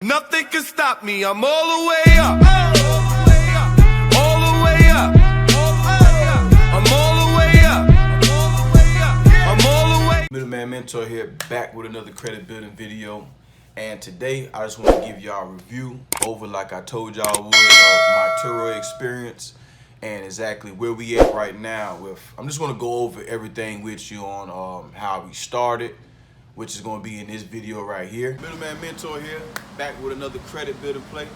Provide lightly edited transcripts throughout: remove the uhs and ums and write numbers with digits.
Nothing can stop me. I'm all the way up. All the way up. I'm all the way up. I'm all the way. Middleman Mentor here, back with another credit building video. And today I just want to give y'all a review over, like I told y'all would, of my Turo experience and exactly where we at right now. I'm just going to go over everything with you on how we started, which is going to be in this video right here. Middleman Mentor here, back with another credit building play.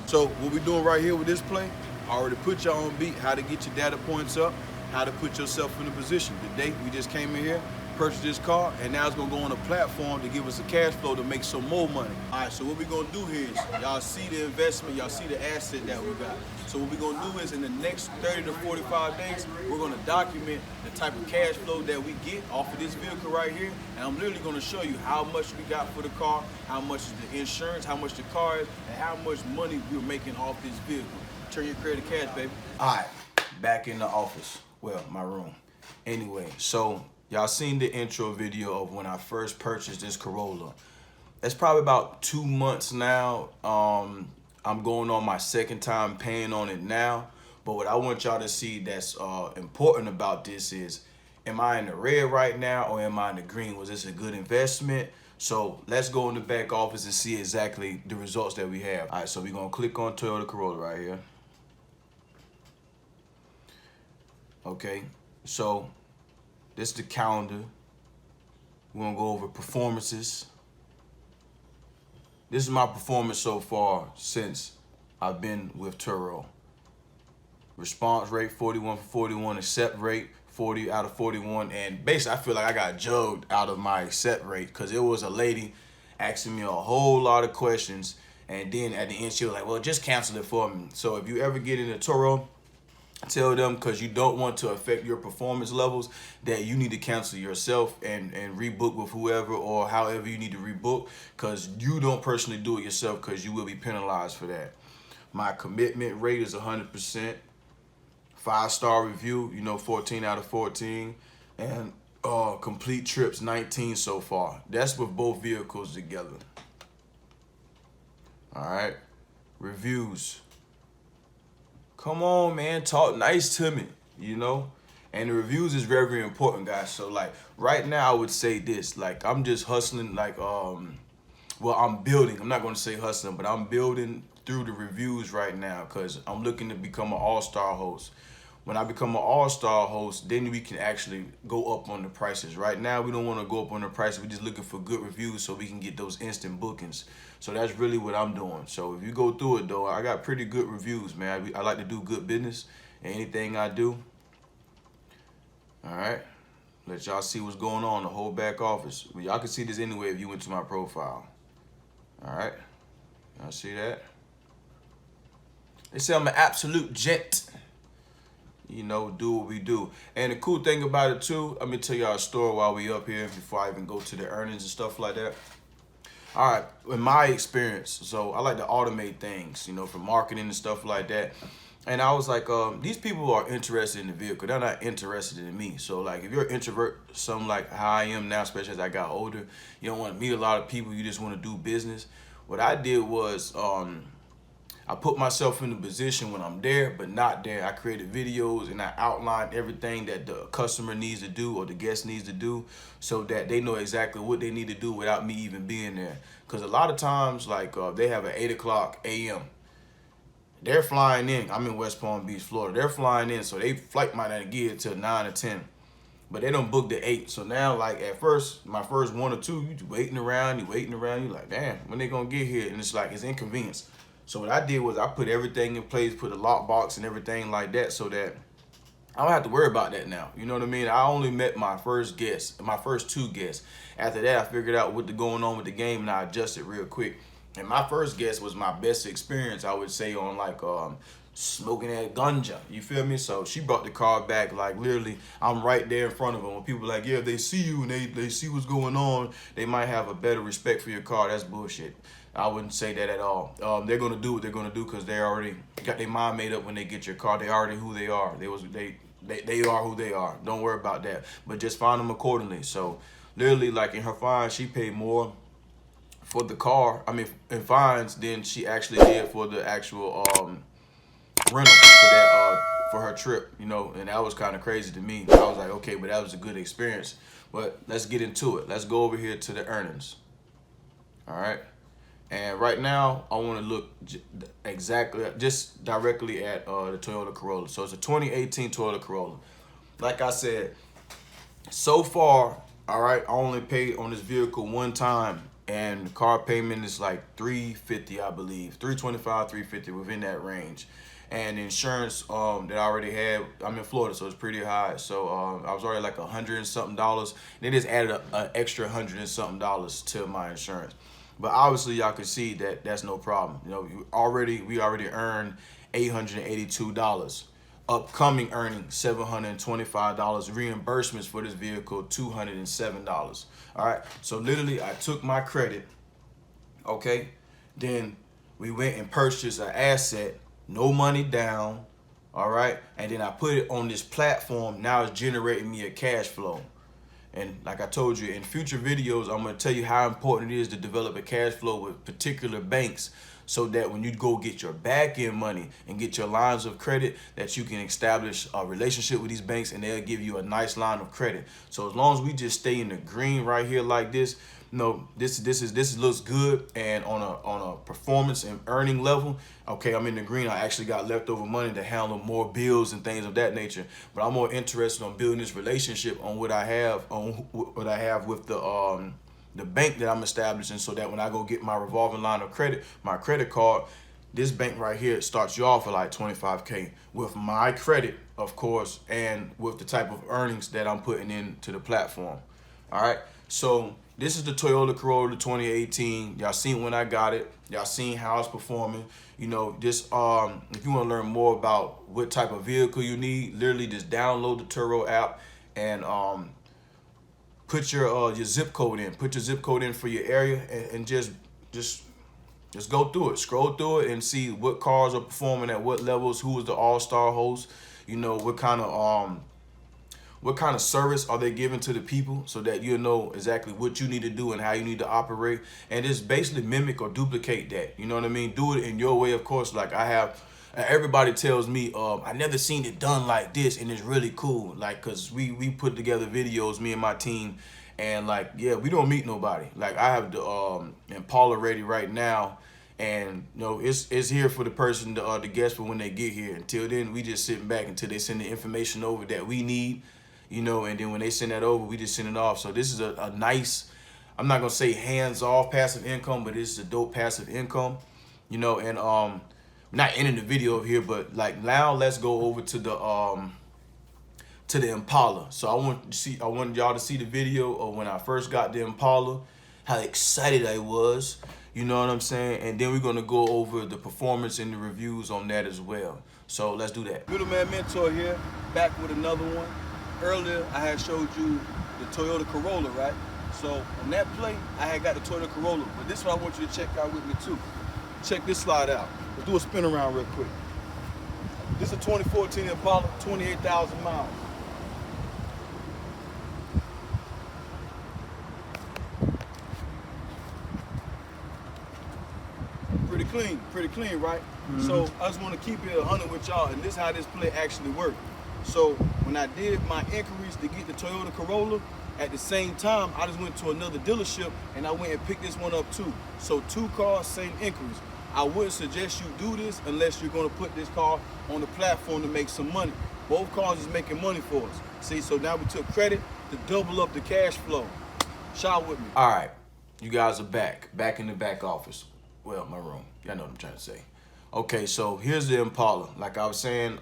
So what we're doing right here with this play, I already put y'all on beat how to get your data points up, how to put yourself in a position. Today we just came in here, purchased this car, and now it's gonna go on a platform to give us a cash flow to make some more money. All right, so what we're gonna do here is, y'all see the investment, y'all see the asset that we got. So what we're gonna do is, in the next 30 to 45 days, we're gonna document the type of cash flow that we get off of this vehicle right here. And I'm literally gonna show you how much we got for the car, how much is the insurance, how much the car is, and how much money we're making off this vehicle. Turn your credit cash, baby. All right, back in the office. Well, my room. Anyway, so y'all seen the intro video of when I first purchased this Corolla. It's probably about 2 months now. I'm going on my second time paying on it now. But what I want y'all to see that's important about this is, am I in the red right now or am I in the green? Was this a good investment? So let's go in the back office and see exactly the results that we have. All right, so we're gonna click on Toyota Corolla right here. Okay, so this is the calendar. We're gonna go over performances. This is my performance so far since I've been with Turo. Response rate 41 for 41, accept rate 40 out of 41, and basically I feel like I got jugged out of my accept rate because it was a lady asking me a whole lot of questions, and then at the end she was like, well, just cancel it for me. So if you ever get into Turo, tell them, because you don't want to affect your performance levels, that you need to cancel yourself and rebook with whoever or however you need to rebook, because you don't personally do it yourself, because you will be penalized for that. My commitment rate is 100%. 5-star review, 14 out of 14. And complete trips, 19 so far. That's with both vehicles together. All right. Reviews. Come on, man, talk nice to me, And the reviews is very, very important, guys. So, like, right now, I would say this. Like, I'm just hustling, like, well, I'm building. I'm not going to say hustling, but I'm building through the reviews right now because I'm looking to become an all-star host. When I become an all-star host, then we can actually go up on the prices. Right now, we don't want to go up on the prices. We're just looking for good reviews so we can get those instant bookings. So that's really what I'm doing. So if you go through it, though, I got pretty good reviews, man. I like to do good business in anything I do. All right. Let y'all see what's going on in the whole back office. Well, y'all can see this anyway if you went to my profile. All right. Y'all see that? They say I'm an absolute gent. Do what we do. And the cool thing about it too, let me tell y'all a story while we up here before I even go to the earnings and stuff like that. All right, in my experience, so I like to automate things, for marketing and stuff like that. And I was like, these people are interested in the vehicle. They're not interested in me. So like, if you're an introvert, something like how I am now, especially as I got older, you don't want to meet a lot of people. You just want to do business. What I did was, I put myself in a position when I'm there, but not there. I created videos and I outlined everything that the customer needs to do or the guest needs to do so that they know exactly what they need to do without me even being there. Because a lot of times, like they have an 8 o'clock a.m. They're flying in. I'm in West Palm Beach, Florida. They're flying in, so they flight might not get till 9 or 10. But they don't book the 8. So now, like at first, my first 1 or 2, you waiting around, you're like, damn, when they gonna get here? And it's like, it's inconvenience. So what I did was I put everything in place, put a lockbox and everything like that so that I don't have to worry about that now. You know what I mean? I only met my first guest, my first 2 guests. After that, I figured out what's going on with the game and I adjusted real quick. And my first guest was my best experience, I would say, on like smoking that ganja. You feel me? So she brought the car back, like literally, I'm right there in front of them. When people are like, yeah, they see you and they see what's going on, they might have a better respect for your car. That's bullshit. I wouldn't say that at all. They're gonna do what they're gonna do because they already got their mind made up when they get your car. They already who they are. They are who they are. Don't worry about that. But just find them accordingly. So literally, like in her fine, she paid more for the car, I mean, and fines than she actually did for the actual rental for that for her trip, you know, and that was kind of crazy to me. I was like, okay, but that was a good experience. But let's get into it. Let's go over here to the earnings. All right. And right now, I want to look just directly at the Toyota Corolla. So it's a 2018 Toyota Corolla. Like I said, so far, all right, I only paid on this vehicle one time, and the car payment is like $350, I believe, $325, $350, within that range. And the insurance that I already had, I'm in Florida, so it's pretty high. So I was already like $100 and something. They just added an extra $100 and something to my insurance. But obviously, y'all can see that that's no problem. You know, we already earned $882. Upcoming earnings $725. Reimbursements for this vehicle $207. All right. So literally, I took my credit. Okay. Then we went and purchased an asset. No money down, all right? And then I put it on this platform. Now it's generating me a cash flow. And like I told you, in future videos, I'm going to tell you how important it is to develop a cash flow with particular banks, so that when you go get your back end money and get your lines of credit, that you can establish a relationship with these banks and they'll give you a nice line of credit. So as long as we just stay in the green right here like this, no, this looks good, and on a performance and earning level, okay, I'm in the green. I actually got leftover money to handle more bills and things of that nature. But I'm more interested on building this relationship on what I have with the bank that I'm establishing, so that when I go get my revolving line of credit, my credit card, this bank right here starts you off at like $25K with my credit, of course, and with the type of earnings that I'm putting into the platform. All right, so this is the Toyota Corolla 2018. Y'all seen when I got it. Y'all seen how it's performing. You know, this if you want to learn more about what type of vehicle you need, literally just download the Turo app and put your zip code in. Put your zip code in for your area, and just go through it. Scroll through it and see what cars are performing at what levels, who is the all-star host, you know, what kind of service are they giving to the people, so that you'll know exactly what you need to do and how you need to operate, and just basically mimic or duplicate that. You know what I mean? Do it in your way, of course. Like I have, everybody tells me, I never seen it done like this, and it's really cool. Like, cause we put together videos, me and my team, and like, yeah, we don't meet nobody. Like I have the Impala ready right now, and you know, it's here for the person to guest for when they get here. Until then, we just sitting back until they send the information over that we need. You know, and then when they send that over, we just send it off. So this is a nice, I'm not gonna say hands-off passive income, but it's a dope passive income, you know. And not ending the video here, but like now let's go over to the Impala. So I wanted y'all to see the video of when I first got the Impala, how excited I was, you know what I'm saying? And then we're gonna go over the performance and the reviews on that as well. So let's do that. Middleman Mentor here, back with another one. Earlier, I had showed you the Toyota Corolla, right? So on that play, I had got the Toyota Corolla, but this one I want you to check out with me too. Check this slide out. Let's do a spin around real quick. This is a 2014 Impala, 28,000 miles. Pretty clean, right? Mm-hmm. So I just want to keep it 100 with y'all, and this is how this play actually works. So when I did my inquiries to get the Toyota Corolla, at the same time, I just went to another dealership and I went and picked this one up too. So 2 cars, same inquiries. I wouldn't suggest you do this unless you're gonna put this car on the platform to make some money. Both cars is making money for us. See, so now we took credit to double up the cash flow. Shout with me. All right, you guys are back in the back office. Well, my room, y'all know what I'm trying to say. Okay, so here's the Impala. Like I was saying,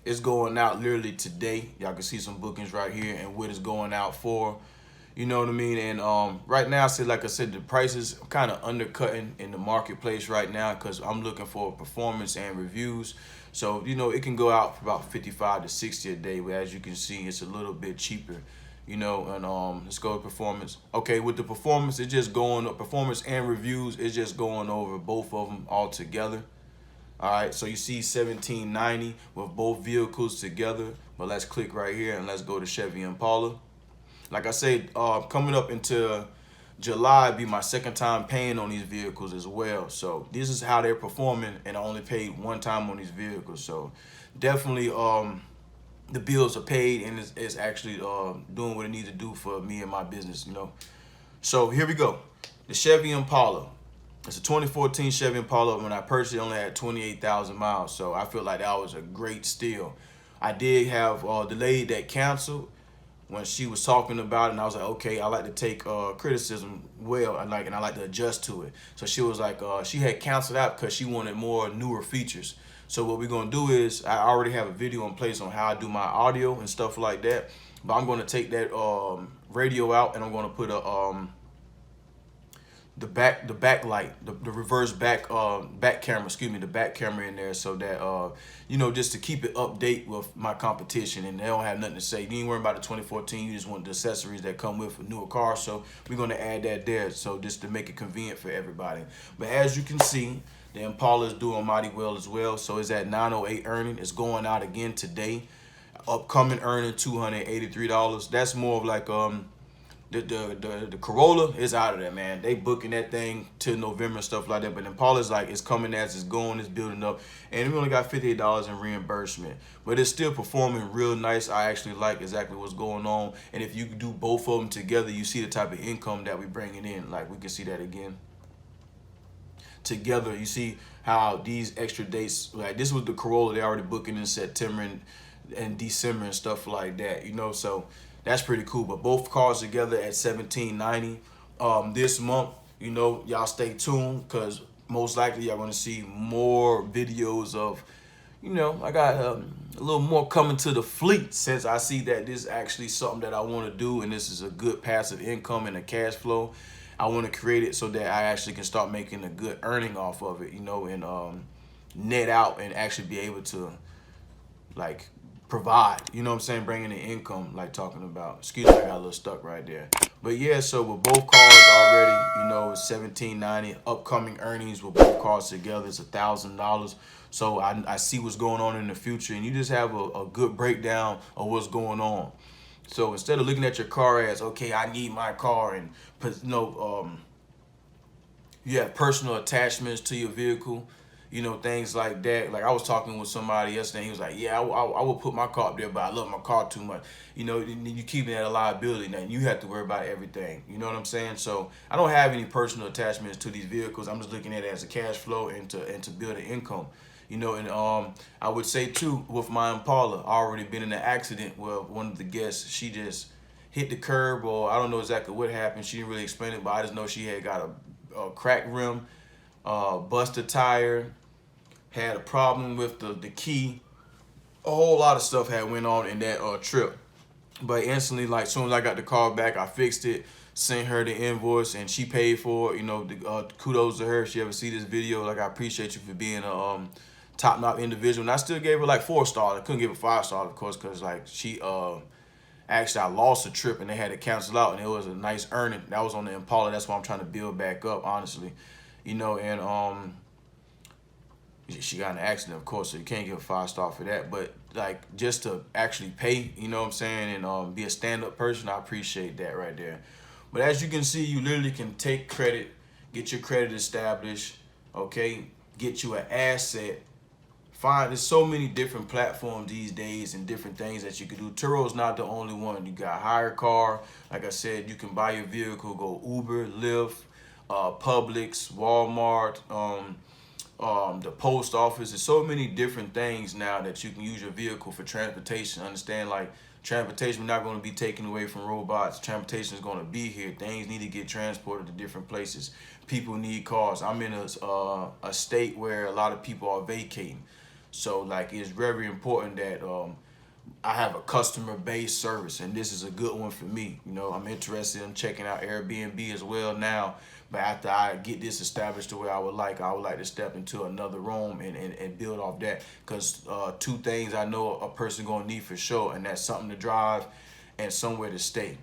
it's going out literally today. Y'all can see some bookings right here and what it's going out for. You know what I mean? And right now, like I said, the prices are kind of undercutting in the marketplace right now because I'm looking for performance and reviews. So, you know, it can go out for about 55 to 60 a day, but as you can see, it's a little bit cheaper. You know, and let's go with performance. Okay, with the performance, it's just going up. Performance and reviews, it's just going over both of them all together. All right, so you see 1790 with both vehicles together. But let's click right here and let's go to Chevy Impala. Like I said, coming up into July be my second time paying on these vehicles as well. So this is how they're performing, and I only paid one time on these vehicles. So definitely the bills are paid, and it's actually doing what it needs to do for me and my business, you know. So here we go. The Chevy Impala. It's a 2014 Chevy Impala. When I purchased it, only had 28,000 miles. So I feel like that was a great steal. I did have the lady that canceled when she was talking about it, and I was like, okay, I like to take criticism well, and I like to adjust to it. So she was like, she had canceled out because she wanted more newer features. So what we're gonna do is, I already have a video in place on how I do my audio and stuff like that, but I'm gonna take that radio out, and I'm gonna put a the backlight, the reverse back camera, excuse me, the back camera in there, so that you know, just to keep it update with my competition, and they don't have nothing to say. You ain't worrying about the 2014, you just want the accessories that come with a newer car. So we're gonna add that there, so just to make it convenient for everybody. But as you can see, the Impala is doing mighty well as well. So it's at 908 earning. It's going out again today. Upcoming earning $283. That's more of like the Corolla is out of there, man. They booking that thing till November and stuff like that. But Impala's like, it's coming as it's going, it's building up, and we only got $58 in reimbursement. But it's still performing real nice. I actually like exactly what's going on. And if you do both of them together, you see the type of income that we bringing in. Like, we can see that again. Together, you see how these extra dates, like this was the Corolla, they already booking in September and December and stuff like that, you know. So that's pretty cool. But both cars together at $17.90 this month. You know, y'all stay tuned, because most likely y'all gonna see more videos of, you know, I got a little more coming to the fleet, since I see that this is actually something that I want to do, and this is a good passive income and a cash flow. I want to create it so that I actually can start making a good earning off of it, you know, and net out and actually be able to, like, provide, you know what I'm saying, bringing in income, like talking about. Excuse me, I got a little stuck right there. But yeah, so with both cars already, you know, it's $17.90. Upcoming earnings with both cars together is $1,000. So I see what's going on in the future, and you just have a good breakdown of what's going on. So instead of looking at your car as, okay, I need my car, and you know, you have personal attachments to your vehicle, you know, things like that. Like, I was talking with somebody yesterday, he was like, yeah, I would put my car up there, but I love my car too much. You know, you keeping that a liability. Now you have to worry about everything. You know what I'm saying? So I don't have any personal attachments to these vehicles. I'm just looking at it as a cash flow and to build an income. You know, and I would say too, with my Impala, I already been in an accident where one of the guests, she just hit the curb, or I don't know exactly what happened. She didn't really explain it, but I just know she had got a cracked rim, busted tire, had a problem with the key. A whole lot of stuff had went on in that trip. But instantly, like, as soon as I got the car back, I fixed it, sent her the invoice, and she paid for it. You know, kudos to her. If she ever see this video, like, I appreciate you for being a top-notch individual. And I still gave her like 4 stars. I couldn't give her 5 stars, of course, because like she actually, I lost a trip and they had to cancel out, and it was a nice earning. That was on the Impala. That's why I'm trying to build back up, honestly. You know, and she got in an accident, of course, so you can't give a 5 star for that. But like, just to actually pay, you know what I'm saying, and be a stand-up person, I appreciate that right there. But as you can see, you literally can take credit, get your credit established, okay, get you an asset. There's so many different platforms these days and different things that you can do. Turo is not the only one. You got hire car. Like I said, you can buy your vehicle, go Uber, Lyft, Publix, Walmart, the post office. There's so many different things now that you can use your vehicle for transportation. Understand, like, transportation is not going to be taken away from robots. Transportation is going to be here. Things need to get transported to different places. People need cars. I'm in a state where a lot of people are vacating. So, like, it's very important that I have a customer-based service, and this is a good one for me. You know, I'm interested in checking out Airbnb as well now. But after I get this established the way I would like to step into another room and build off that. Because 2 things I know a person gonna need for sure, and that's something to drive and somewhere to stay.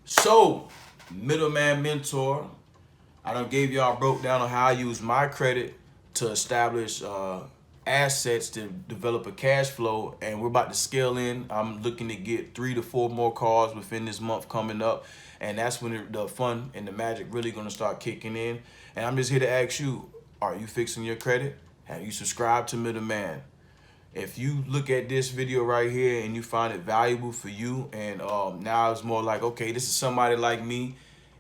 So, Middleman Mentor, I done gave y'all broke down on how I use my credit to establish assets to develop a cash flow, and we're about to scale in. I'm looking to get 3 to 4 more cars within this month coming up, and that's when the fun and the magic really gonna start kicking in. And I'm just here to ask you, are you fixing your credit? Have you subscribed to Middleman? If you look at this video right here and you find it valuable for you, and now it's more like, okay, this is somebody like me,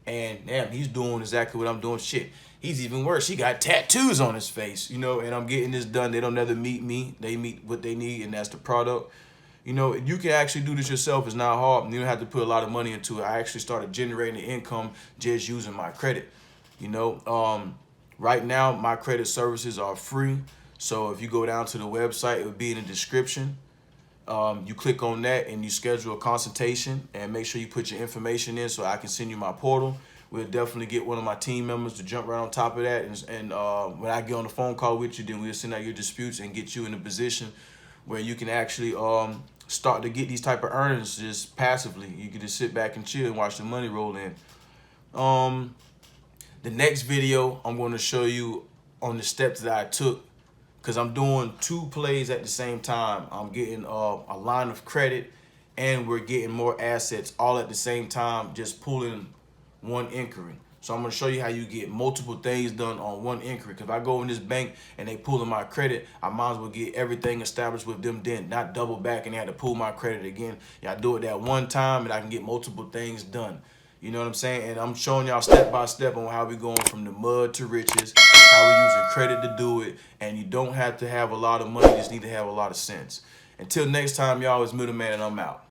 and damn, he's doing exactly what I'm doing. Shit, he's even worse. He got tattoos on his face, you know, and I'm getting this done. They don't ever meet me. They meet what they need, and that's the product. You know, you can actually do this yourself. It's not hard. You don't have to put a lot of money into it. I actually started generating income just using my credit. You know, right now, my credit services are free. So if you go down to the website, it would be in the description. You click on that and you schedule a consultation, and make sure you put your information in so I can send you my portal. We'll definitely get one of my team members to jump right on top of that. And when I get on the phone call with you, then we'll send out your disputes and get you in a position where you can actually start to get these type of earnings just passively. You can just sit back and chill and watch the money roll in. The next video, I'm going to show you on the steps that I took, because I'm doing 2 plays at the same time. I'm getting a line of credit, and we're getting more assets all at the same time, just pulling one inquiry. So I'm going to show you how you get multiple things done on one inquiry. Because if I go in this bank and they pulling my credit, I might as well get everything established with them then, not double back and they had to pull my credit again. Yeah, I do it that one time and I can get multiple things done. You know what I'm saying? And I'm showing y'all step by step on how we going from the mud to riches, how we using credit to do it. And you don't have to have a lot of money, you just need to have a lot of sense. Until next time, y'all, it's Middleman and I'm out.